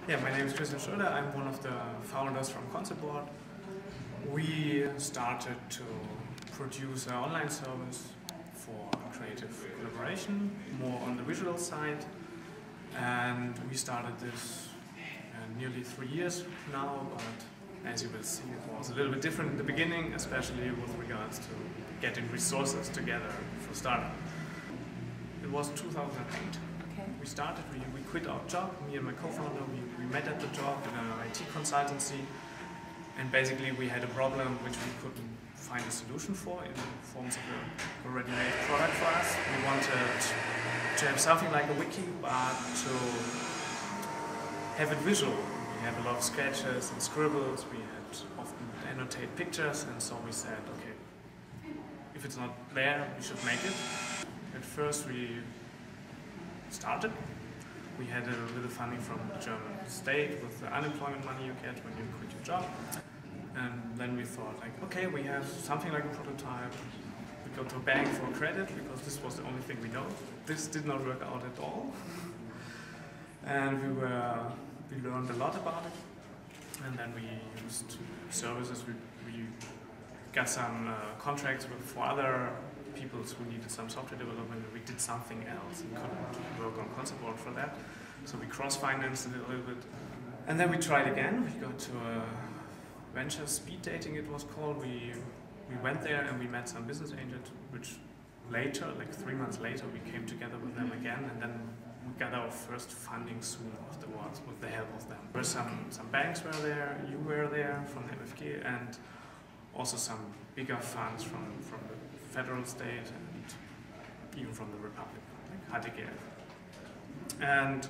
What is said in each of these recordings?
Yeah, my name is Christian Schröder. I'm one of the founders from Conceptboard. We started to produce an online service for creative collaboration, more on the visual side. And we started this nearly 3 years now, but as you will see, it was a little bit different in the beginning, especially with regards to getting resources together for startup. It was 2008. Okay. We started, we quit our job, me and my co-founder, we met at the job in an IT consultancy, and basically we had a problem which we couldn't find a solution for in forms of a ready-made product for us. We wanted to have something like a wiki, but to have it visual. We have a lot of sketches and scribbles, we had often annotate pictures, and so we said, okay, if it's not there, we should make it. At first we started. We had a little funding from the German state with the unemployment money you get when you quit your job. And then we thought, like, okay, we have something like a prototype. We go to a bank for credit because this was the only thing we know. This did not work out at all. And we learned a lot about it. And then we used services. We got some contracts for other people who needed some software development, and we did something else. We couldn't work on Conceptboard for that, so we cross-financed it a little bit. And then we tried again. We got to a venture speed dating, it was called. We went there and we met some business angels, which later, like 3 months later, we came together with them again, and then we got our first funding soon afterwards with the help of them. There were some banks were there, you were there from the MFG, and also some bigger funds from the federal state and even from the Republic, like HTGF. And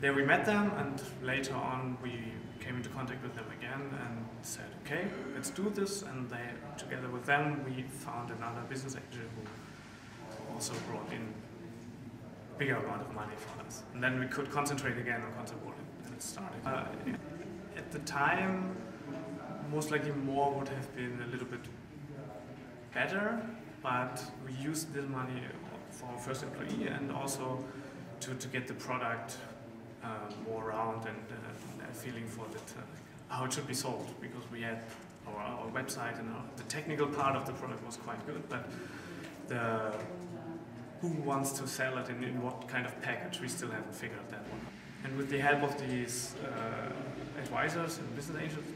there we met them, and later on we came into contact with them again and said, okay, let's do this. And together with them, we found another business angel who also brought in a bigger amount of money for us. And then we could concentrate again on Conceptboard, and it started. At the time, most likely more would have been a little bit better, but we used this money for our first employee and also to get the product more around and a feeling for that, how it should be sold, because we had our website and the technical part of the product was quite good, but who wants to sell it and in what kind of package, we still haven't figured that one. And with the help of these advisors and business angels,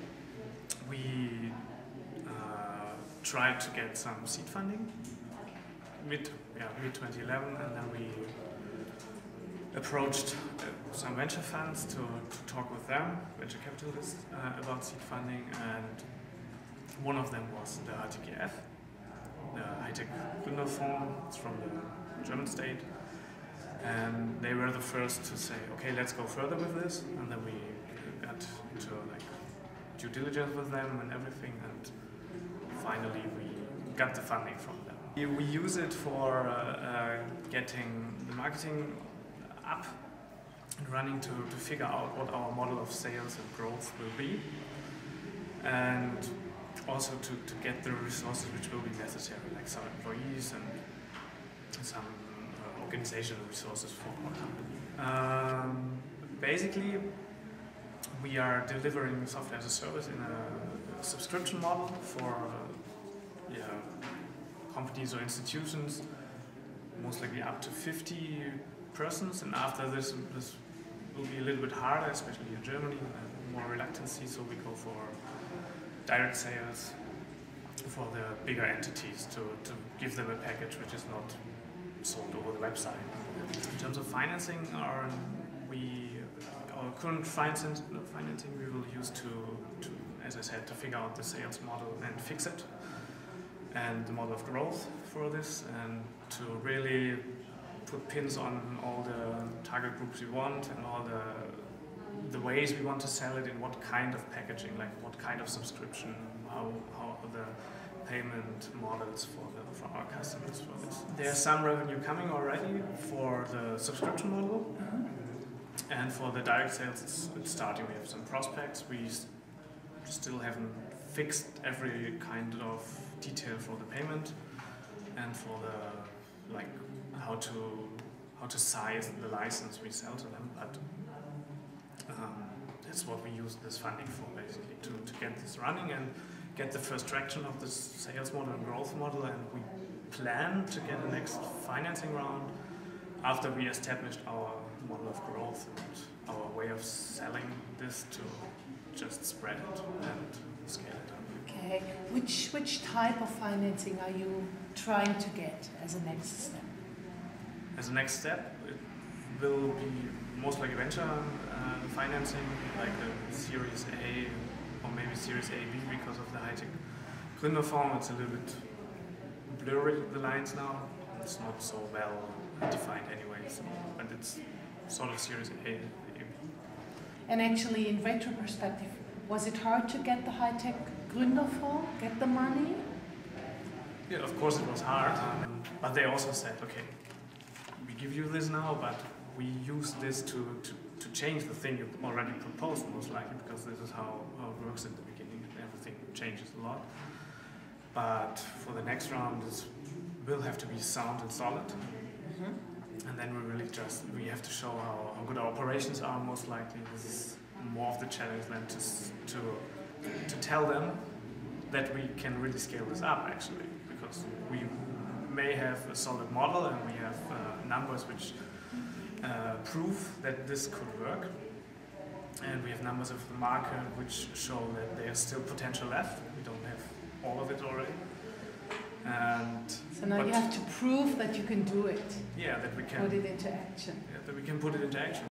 we tried to get some seed funding mid 2011, and then we approached some venture funds to talk with them, venture capitalists, about seed funding, and one of them was the HTGF, the High-Tech Gründerfonds. It's from the German state, and they were the first to say, okay, let's go further with this, and then we got into like due diligence with them and everything, and finally we got the funding from them. We use it for getting the marketing up and running to figure out what our model of sales and growth will be, and also to get the resources which will be necessary, like some employees and some organizational resources for our company. Basically, we are delivering software as a service in a subscription model for companies or institutions, most likely up to 50 persons, and after this will be a little bit harder, especially in Germany, more reluctancy, so we go for direct sales for the bigger entities to give them a package which is not sold over the website. In terms of financing, our current financing we will use to, as I said, to figure out the sales model and fix it, and the model of growth for this, and to really put pins on all the target groups we want and all the ways we want to sell it, in what kind of packaging, like what kind of subscription, how the payment models for our customers for this. There's some revenue coming already for the subscription model, and for the direct sales it's starting. We have some prospects. We still haven't fixed every kind of detail for the payment and for the how to size the license we sell to them, but that's what we use this funding for, basically, to get this running and get the first traction of this sales model and growth model. And we plan to get the next financing round after we established our model of growth and our way of selling this to just spread it and scale it up. Okay. Which type of financing are you trying to get as a next step? As a next step, it will be most likely venture financing, like a Series A or maybe Series AB because of the high-tech Gründerfonds. It's a little bit blurry, the lines now. It's not so well defined anyway, so, but it's sort of Series A. And actually, in retro perspective, was it hard to get the high-tech Gründerfonds, get the money? Yeah, of course it was hard, but they also said, okay, we give you this now, but we use this to change the thing you already proposed, most likely, because this is how it works in the beginning. Everything changes a lot. But for the next round, it will have to be sound and solid. Mm-hmm. And then we have to show how good our operations are, most likely. This is more of the challenge than to tell them that we can really scale this up, actually, because we may have a solid model and we have numbers which prove that this could work, and we have numbers of the market which show that there's still potential left. We don't have all of it already. And so now you have to prove that you can do it. Yeah, that we can put it into action. Yeah, that we can put it into action.